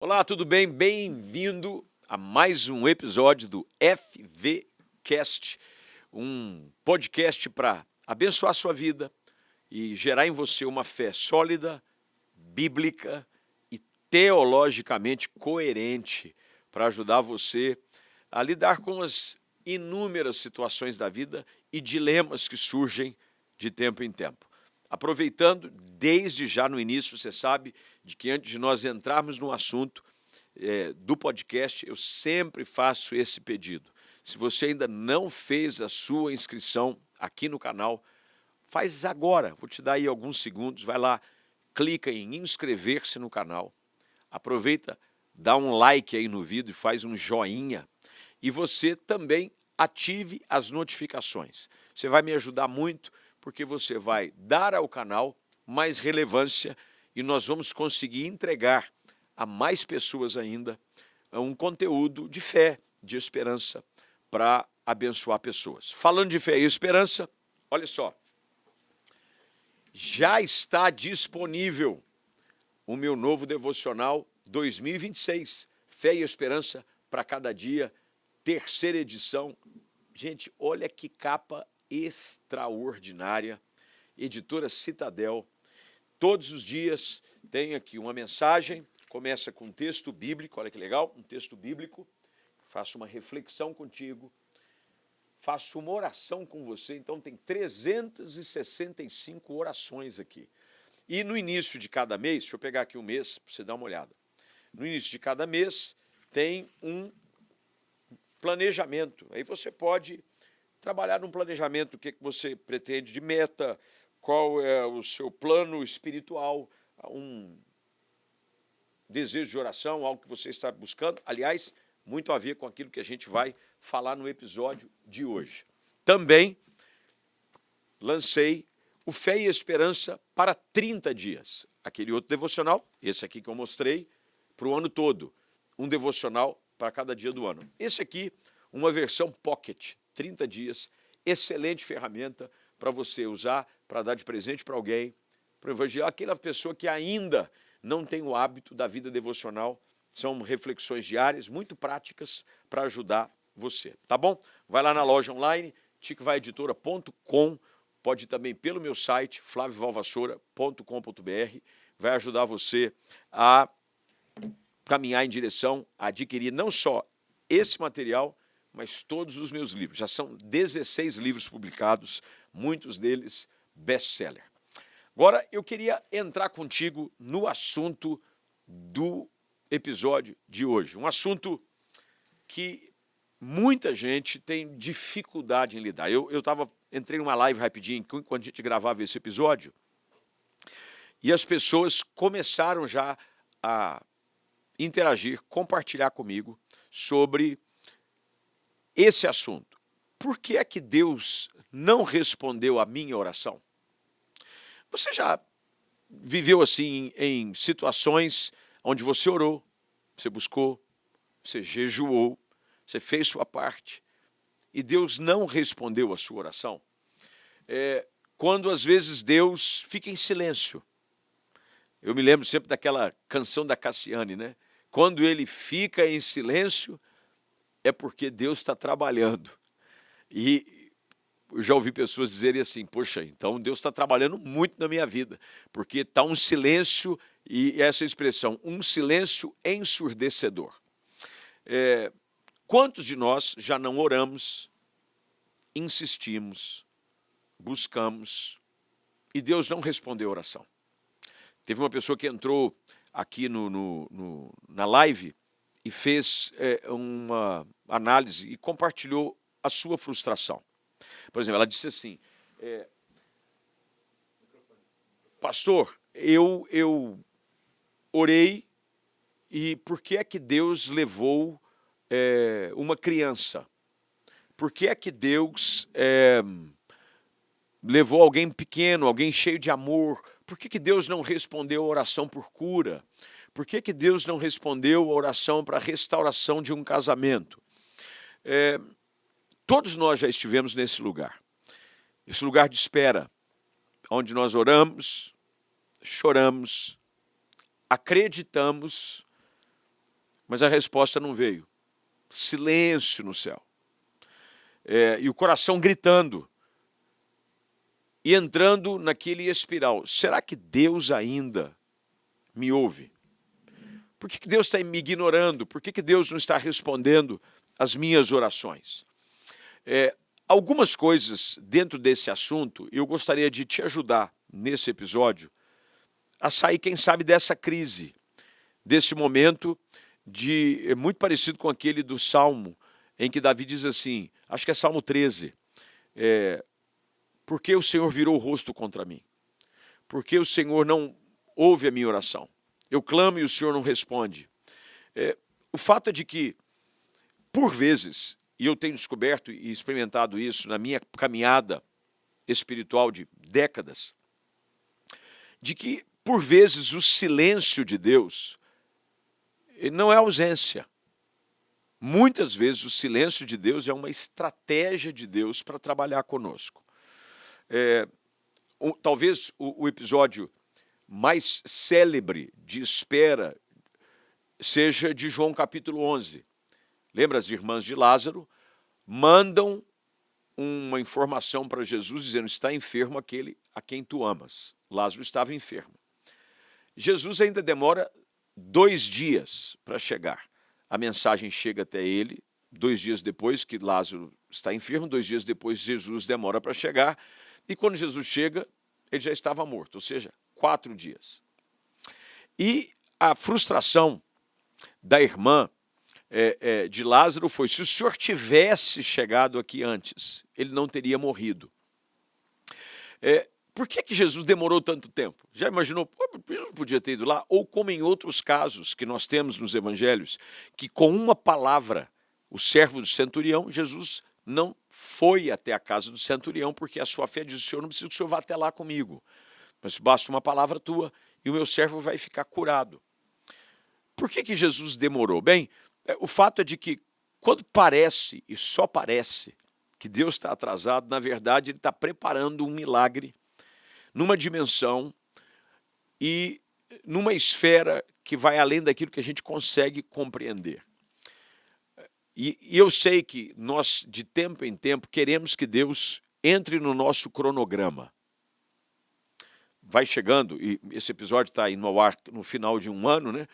Olá, tudo bem? Bem-vindo a mais um episódio do FVCast, um podcast para abençoar a sua vida e gerar em você uma fé sólida, bíblica e teologicamente coerente para ajudar você a lidar com as inúmeras situações da vida e dilemas que surgem de tempo em tempo. Aproveitando, desde já no início, você sabe de que antes de nós entrarmos no assunto do podcast, eu sempre faço esse pedido. Se você ainda não fez a sua inscrição aqui no canal, faz agora. Vou te dar aí alguns segundos, vai lá, clica em inscrever-se no canal, aproveita, dá um like aí no vídeo e faz um joinha. E você também ative as notificações. Você vai me ajudar muito, porque você vai dar ao canal mais relevância e nós vamos conseguir entregar a mais pessoas ainda um conteúdo de fé, de esperança, para abençoar pessoas. Falando de fé e esperança, olha só, já está disponível o meu novo devocional 2026, Fé e Esperança para Cada Dia, terceira edição. Gente, olha que capa extraordinária, editora Citadel. Todos os dias tem aqui uma mensagem, começa com um texto bíblico, olha que legal, um texto bíblico, faço uma reflexão contigo, faço uma oração com você, então tem 365 orações aqui. E no início de cada mês, deixa eu pegar aqui um mês para você dar uma olhada, no início de cada mês tem um planejamento, aí você pode trabalhar num planejamento, o que você pretende de meta, qual é o seu plano espiritual, um desejo de oração, algo que você está buscando, aliás, muito a ver com aquilo que a gente vai falar no episódio de hoje. Também lancei o Fé e Esperança para 30 dias, aquele outro devocional, esse aqui que eu mostrei, para o ano todo, um devocional para cada dia do ano. Esse aqui, uma versão pocket, 30 dias, excelente ferramenta para você usar, para dar de presente para alguém, para evangelizar aquela pessoa que ainda não tem o hábito da vida devocional. São reflexões diárias, muito práticas para ajudar você, tá bom? Vai lá na loja online, ticvaieditora.com, pode ir também pelo meu site, flaviovalvassoura.com.br, vai ajudar você a caminhar em direção a adquirir não só esse material, mas todos os meus livros. Já são 16 livros publicados, muitos deles best-seller. Agora, eu queria entrar contigo no assunto do episódio de hoje. Um assunto que muita gente tem dificuldade em lidar. Entrei numa live rapidinho, enquanto a gente gravava esse episódio, e as pessoas começaram já a interagir, compartilhar comigo sobre esse assunto. Por que é que Deus não respondeu a minha oração? Você já viveu assim em situações onde você orou, você buscou, você jejuou, você fez sua parte e Deus não respondeu a sua oração? Quando às vezes Deus fica em silêncio. Eu me lembro sempre daquela canção da Cassiane, né? Quando ele fica em silêncio, é porque Deus está trabalhando. E eu já ouvi pessoas dizerem assim, poxa, então Deus está trabalhando muito na minha vida, porque está um silêncio, e essa expressão, um silêncio ensurdecedor. Quantos de nós já não oramos, insistimos, buscamos, e Deus não respondeu a oração? Teve uma pessoa que entrou aqui na live e fez uma análise e compartilhou a sua frustração. Por exemplo, ela disse assim, pastor, eu orei e por que é que Deus levou uma criança? Por que é que Deus levou alguém pequeno, alguém cheio de amor? Por que que Deus não respondeu a oração por cura? Por que que Deus não respondeu a oração para a restauração de um casamento? Todos nós já estivemos nesse lugar. Esse lugar de espera, onde nós oramos, choramos, acreditamos, mas a resposta não veio. Silêncio no céu. E o coração gritando. E entrando naquele espiral. Será que Deus ainda me ouve? Por que Deus está me ignorando? Por que Deus não está respondendo às minhas orações? Algumas coisas dentro desse assunto, eu gostaria de te ajudar nesse episódio a sair, quem sabe, dessa crise, desse momento muito parecido com aquele do Salmo, em que Davi diz assim, acho que é Salmo 13, por que o Senhor virou o rosto contra mim? Por que o Senhor não ouve a minha oração? Eu clamo e o Senhor não responde. O fato é de que, por vezes, e eu tenho descoberto e experimentado isso na minha caminhada espiritual de décadas, de que, por vezes, o silêncio de Deus não é ausência. Muitas vezes o silêncio de Deus é uma estratégia de Deus para trabalhar conosco. Talvez o episódio mais célebre de espera seja de João capítulo 11. Lembra, as irmãs de Lázaro mandam uma informação para Jesus dizendo, está enfermo aquele a quem tu amas. Lázaro estava enfermo. Jesus ainda demora 2 dias para chegar. A mensagem chega até ele 2 dias depois que Lázaro está enfermo, 2 dias depois Jesus demora para chegar, e quando Jesus chega, ele já estava morto, ou seja, 4 dias. E a frustração da irmã de Lázaro foi, se o senhor tivesse chegado aqui antes, ele não teria morrido. Por que Jesus demorou tanto tempo? Já imaginou? Jesus podia ter ido lá, ou como em outros casos que nós temos nos evangelhos, que com uma palavra, o servo do centurião, Jesus não foi até a casa do centurião, porque a sua fé diz, o senhor não precisa que o senhor vá até lá comigo, mas basta uma palavra tua e o meu servo vai ficar curado. Por que Jesus demorou? Bem, o fato é de que quando parece, e só parece, que Deus está atrasado, na verdade ele está preparando um milagre numa dimensão e numa esfera que vai além daquilo que a gente consegue compreender. E eu sei que nós, de tempo em tempo, queremos que Deus entre no nosso cronograma. Vai chegando, e esse episódio está indo ao ar no final de um ano, né?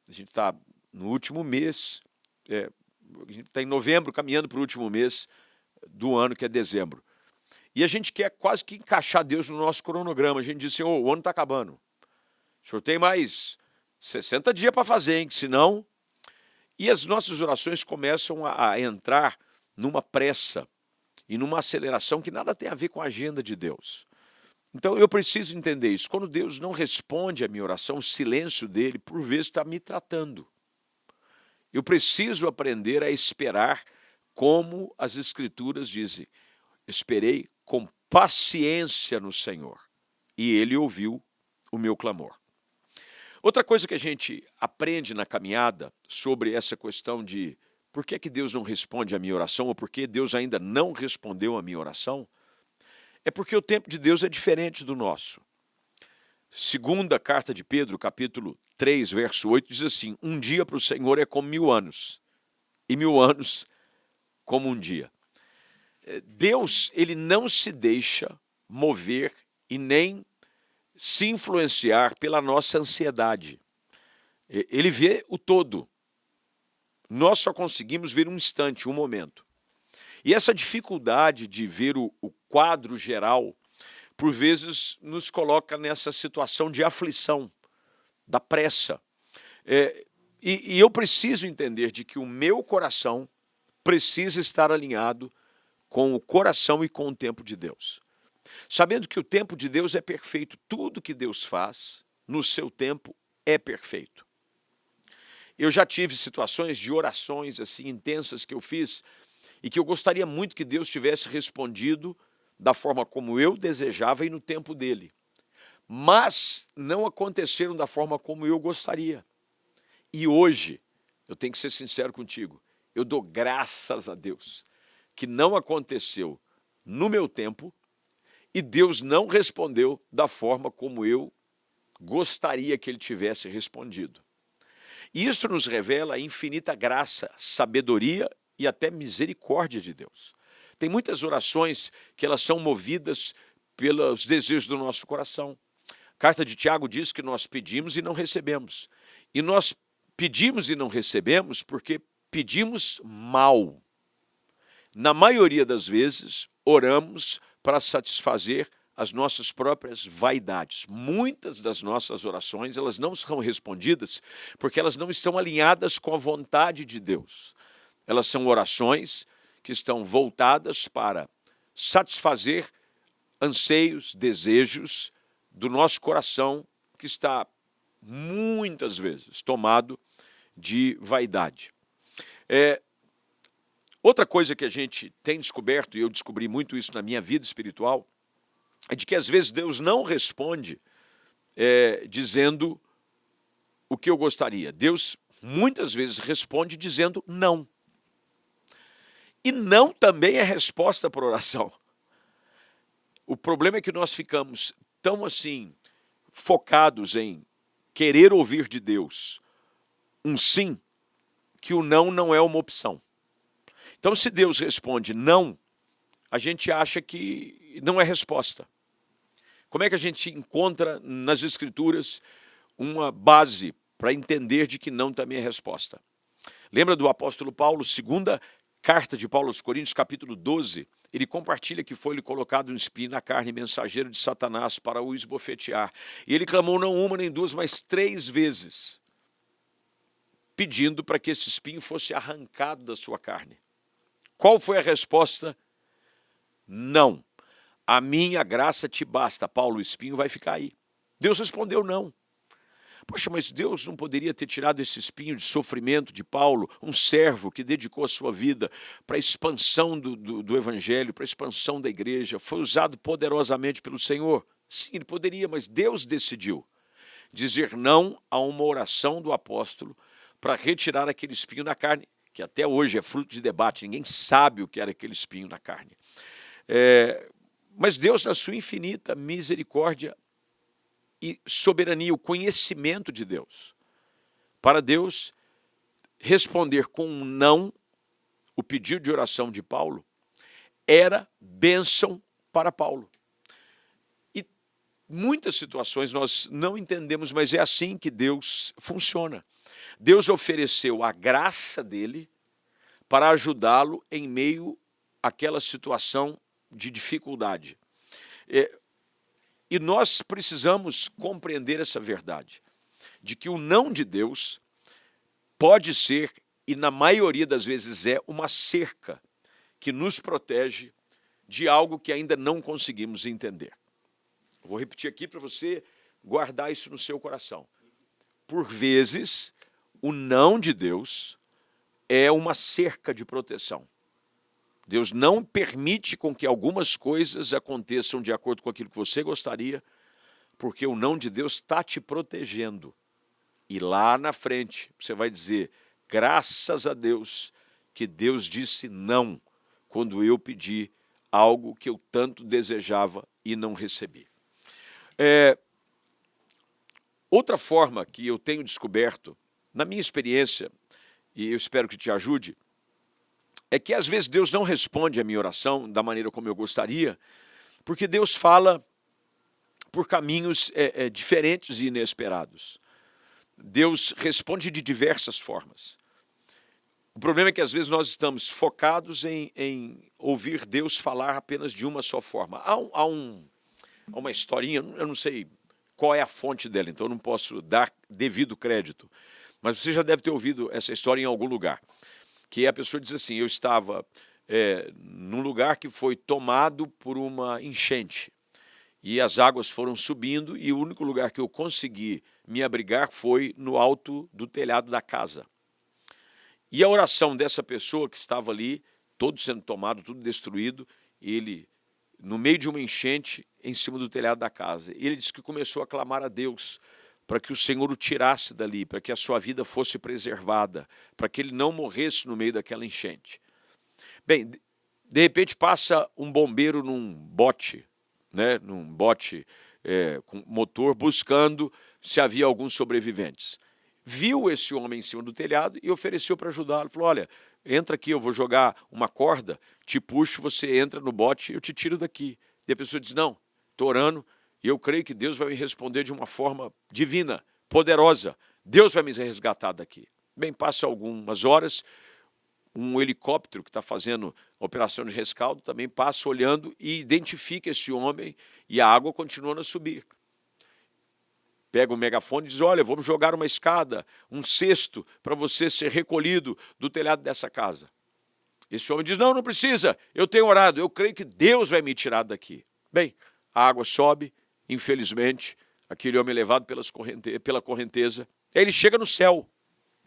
A gente está no último mês, a gente está em novembro, caminhando para o último mês do ano, que é dezembro. E a gente quer quase que encaixar Deus no nosso cronograma. A gente diz assim, o ano está acabando. O senhor tem mais 60 dias para fazer, hein? Senão... E as nossas orações começam a entrar numa pressa e numa aceleração que nada tem a ver com a agenda de Deus. Então eu preciso entender isso. Quando Deus não responde à minha oração, o silêncio dele, por vezes, está me tratando. Eu preciso aprender a esperar como as Escrituras dizem. Esperei com paciência no Senhor, e ele ouviu o meu clamor. Outra coisa que a gente aprende na caminhada sobre essa questão de por que Deus não responde à minha oração, ou por que Deus ainda não respondeu à minha oração, é porque o tempo de Deus é diferente do nosso. Segunda carta de Pedro, capítulo 3, verso 8, diz assim, um dia para o Senhor é como 1000 anos, e 1000 anos como um dia. Deus, ele não se deixa mover e nem se influenciar pela nossa ansiedade. Ele vê o todo. Nós só conseguimos ver um instante, um momento. E essa dificuldade de ver o quadro geral, por vezes, nos coloca nessa situação de aflição, da pressa. E eu preciso entender de que o meu coração precisa estar alinhado com o coração e com o tempo de Deus. Sabendo que o tempo de Deus é perfeito, tudo que Deus faz, no seu tempo, é perfeito. Eu já tive situações de orações assim intensas que eu fiz e que eu gostaria muito que Deus tivesse respondido da forma como eu desejava e no tempo dele. Mas não aconteceram da forma como eu gostaria. E hoje, eu tenho que ser sincero contigo, eu dou graças a Deus que não aconteceu no meu tempo e Deus não respondeu da forma como eu gostaria que ele tivesse respondido. E isso nos revela a infinita graça, sabedoria e até misericórdia de Deus. Tem muitas orações que elas são movidas pelos desejos do nosso coração. A carta de Tiago diz que nós pedimos e não recebemos. E nós pedimos e não recebemos porque pedimos mal. Na maioria das vezes, oramos para satisfazer as nossas próprias vaidades. Muitas das nossas orações, elas não são respondidas porque elas não estão alinhadas com a vontade de Deus. Elas são orações que estão voltadas para satisfazer anseios, desejos do nosso coração, que está muitas vezes tomado de vaidade. Outra coisa que a gente tem descoberto, e eu descobri muito isso na minha vida espiritual, é de que às vezes Deus não responde dizendo o que eu gostaria. Deus muitas vezes responde dizendo não. E não também é resposta para a oração. O problema é que nós ficamos tão assim focados em querer ouvir de Deus um sim, que o não é uma opção. Então, se Deus responde não, a gente acha que não é resposta. Como é que a gente encontra nas Escrituras uma base para entender de que não também é resposta? Lembra do apóstolo Paulo, segunda carta de Paulo aos Coríntios, capítulo 12, ele compartilha que foi-lhe colocado um espinho na carne, mensageiro de Satanás, para o esbofetear. E ele clamou não uma nem duas, mas 3 vezes, pedindo para que esse espinho fosse arrancado da sua carne. Qual foi a resposta? Não. A minha graça te basta, Paulo, o espinho vai ficar aí. Deus respondeu não. Poxa, mas Deus não poderia ter tirado esse espinho de sofrimento de Paulo, um servo que dedicou a sua vida para a expansão do evangelho, para a expansão da igreja, foi usado poderosamente pelo Senhor? Sim, ele poderia, mas Deus decidiu dizer não a uma oração do apóstolo para retirar aquele espinho da carne, que até hoje é fruto de debate, ninguém sabe o que era aquele espinho na carne. Mas Deus, na sua infinita misericórdia e soberania, o conhecimento de Deus, para Deus responder com um não, o pedido de oração de Paulo, era bênção para Paulo. E muitas situações nós não entendemos, mas é assim que Deus funciona. Deus ofereceu a graça dele para ajudá-lo em meio àquela situação de dificuldade. E nós precisamos compreender essa verdade, de que o não de Deus pode ser, e na maioria das vezes é, uma cerca que nos protege de algo que ainda não conseguimos entender. Vou repetir aqui para você guardar isso no seu coração. Por vezes, o não de Deus é uma cerca de proteção. Deus não permite com que algumas coisas aconteçam de acordo com aquilo que você gostaria, porque o não de Deus está te protegendo. E lá na frente você vai dizer, graças a Deus, que Deus disse não quando eu pedi algo que eu tanto desejava e não recebi. Outra forma que eu tenho descoberto, na minha experiência, e eu espero que te ajude, é que às vezes Deus não responde a minha oração da maneira como eu gostaria, porque Deus fala por caminhos diferentes e inesperados. Deus responde de diversas formas. O problema é que às vezes nós estamos focados em ouvir Deus falar apenas de uma só forma. Há uma historinha, eu não sei qual é a fonte dela, então eu não posso dar devido crédito, mas você já deve ter ouvido essa história em algum lugar. Que a pessoa diz assim, eu estava num lugar que foi tomado por uma enchente, e as águas foram subindo, e o único lugar que eu consegui me abrigar foi no alto do telhado da casa. E a oração dessa pessoa que estava ali, todo sendo tomado, tudo destruído, ele, no meio de uma enchente, em cima do telhado da casa, ele disse que começou a clamar a Deus, para que o Senhor o tirasse dali, para que a sua vida fosse preservada, para que ele não morresse no meio daquela enchente. Bem, de repente passa um bombeiro num bote com motor, buscando se havia alguns sobreviventes. viu esse homem em cima do telhado e ofereceu para ajudá-lo. Falou, olha, entra aqui, eu vou jogar uma corda, te puxo, você entra no bote, eu te tiro daqui. E a pessoa diz, não, estou orando e eu creio que Deus vai me responder de uma forma divina, poderosa. Deus vai me resgatar daqui. Bem, passa algumas horas, um helicóptero que está fazendo a operação de rescaldo também passa olhando e identifica esse homem e a água continua a subir. Pega o megafone e diz, olha, vamos jogar uma escada, um cesto para você ser recolhido do telhado dessa casa. Esse homem diz, não, não precisa, eu tenho orado, eu creio que Deus vai me tirar daqui. Bem, a água sobe, infelizmente, aquele homem é levado pela correnteza, aí ele chega no céu.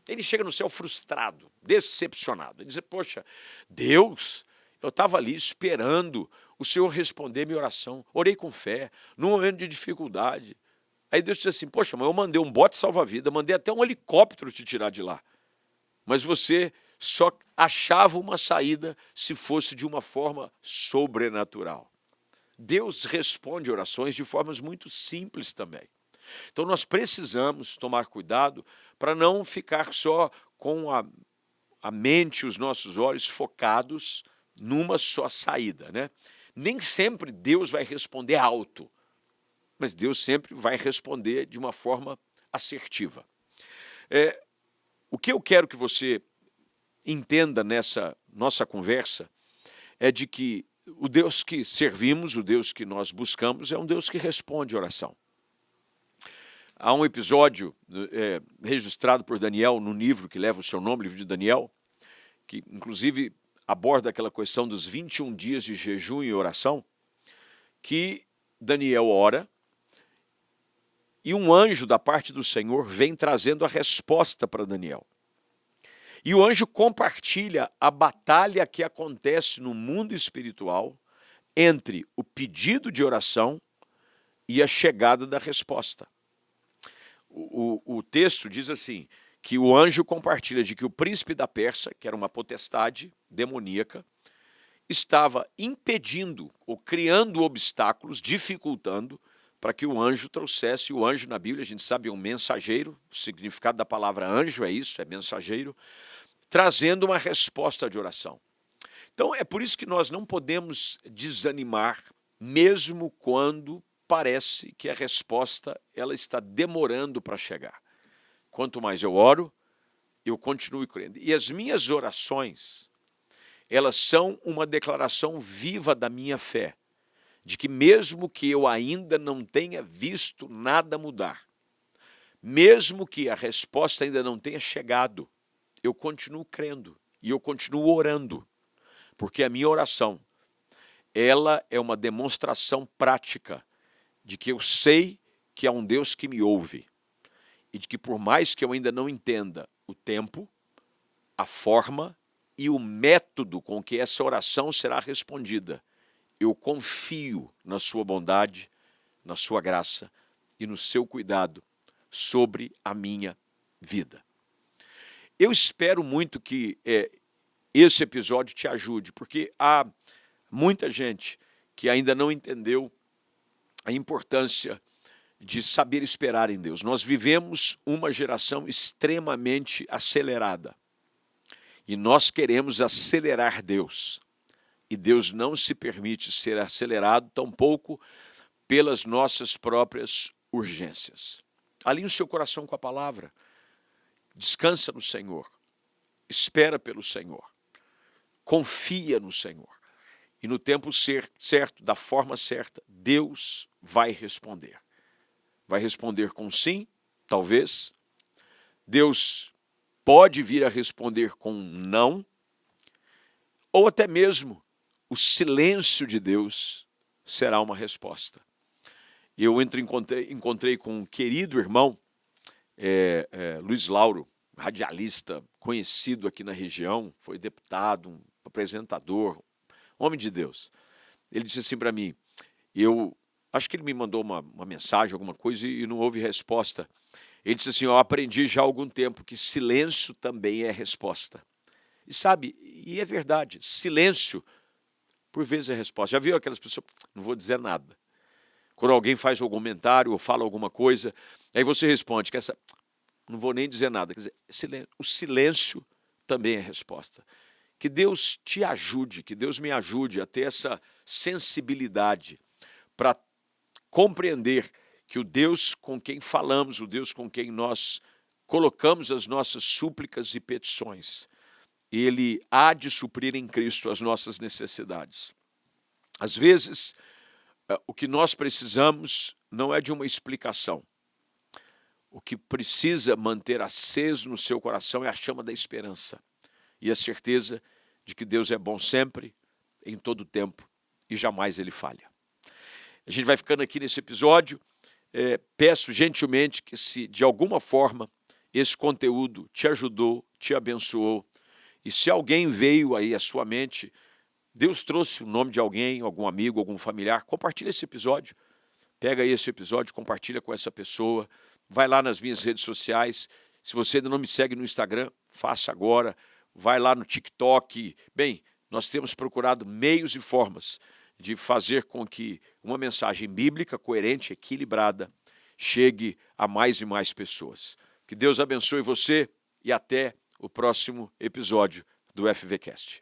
Ele chega no céu frustrado, decepcionado. Ele diz, poxa, Deus, eu estava ali esperando o Senhor responder minha oração. Orei com fé, num momento de dificuldade. Aí Deus diz assim, poxa, mas eu mandei um bote salva-vida, mandei até um helicóptero te tirar de lá. Mas você só achava uma saída se fosse de uma forma sobrenatural. Deus responde orações de formas muito simples também. Então nós precisamos tomar cuidado para não ficar só com a mente, os nossos olhos focados numa só saída, né? Nem sempre Deus vai responder alto, mas Deus sempre vai responder de uma forma assertiva. O que eu quero que você entenda nessa nossa conversa é de que o Deus que servimos, o Deus que nós buscamos, é um Deus que responde oração. Há um episódio registrado por Daniel no livro que leva o seu nome, livro de Daniel, que inclusive aborda aquela questão dos 21 dias de jejum e oração, que Daniel ora e um anjo da parte do Senhor vem trazendo a resposta para Daniel. E o anjo compartilha a batalha que acontece no mundo espiritual entre o pedido de oração e a chegada da resposta. O texto diz assim, que o anjo compartilha de que o príncipe da Pérsia, que era uma potestade demoníaca, estava impedindo ou criando obstáculos, dificultando para que o anjo trouxesse, o anjo na Bíblia, a gente sabe, é um mensageiro, o significado da palavra anjo é isso, é mensageiro, trazendo uma resposta de oração. Então é por isso que nós não podemos desanimar, mesmo quando parece que a resposta ela está demorando para chegar. Quanto mais eu oro, eu continuo crendo. E as minhas orações, elas são uma declaração viva da minha fé, de que mesmo que eu ainda não tenha visto nada mudar, mesmo que a resposta ainda não tenha chegado, eu continuo crendo e eu continuo orando, porque a minha oração, ela é uma demonstração prática de que eu sei que há um Deus que me ouve e de que por mais que eu ainda não entenda o tempo, a forma e o método com que essa oração será respondida, eu confio na sua bondade, na sua graça e no seu cuidado sobre a minha vida. Eu espero muito que esse episódio te ajude, porque há muita gente que ainda não entendeu a importância de saber esperar em Deus. Nós vivemos uma geração extremamente acelerada e nós queremos acelerar Deus. E Deus não se permite ser acelerado, tampouco pelas nossas próprias urgências. Alinhe o seu coração com a palavra. Descansa no Senhor. Espera pelo Senhor. Confia no Senhor. E no tempo certo, da forma certa, Deus vai responder. Vai responder com sim, talvez. Deus pode vir a responder com não. Ou até mesmo o silêncio de Deus será uma resposta. Eu encontrei com um querido irmão, Luiz Lauro, radialista, conhecido aqui na região, foi deputado, um apresentador, homem de Deus. Ele disse assim para mim, eu acho que ele me mandou uma mensagem, alguma coisa, e não houve resposta. Ele disse assim, eu aprendi já há algum tempo que silêncio também é resposta. E sabe, e é verdade, silêncio, por vezes é resposta. Já viu aquelas pessoas, não vou dizer nada. Quando alguém faz algum comentário ou fala alguma coisa, aí você responde, não vou nem dizer nada. Quer dizer, o silêncio também é resposta. Que Deus te ajude, que Deus me ajude a ter essa sensibilidade para compreender que o Deus com quem falamos, o Deus com quem nós colocamos as nossas súplicas e petições, Ele há de suprir em Cristo as nossas necessidades. Às vezes, o que nós precisamos não é de uma explicação. O que precisa manter aceso no seu coração é a chama da esperança e a certeza de que Deus é bom sempre, em todo tempo, e jamais Ele falha. A gente vai ficando aqui nesse episódio. Peço gentilmente que, se de alguma forma esse conteúdo te ajudou, te abençoou, e se alguém veio aí à sua mente, Deus trouxe o nome de alguém, algum amigo, algum familiar, compartilha esse episódio. Pega aí esse episódio, compartilha com essa pessoa, vai lá nas minhas redes sociais. Se você ainda não me segue no Instagram, faça agora. Vai lá no TikTok. Bem, nós temos procurado meios e formas de fazer com que uma mensagem bíblica, coerente, equilibrada, chegue a mais e mais pessoas. Que Deus abençoe você e até o próximo episódio do FVCast.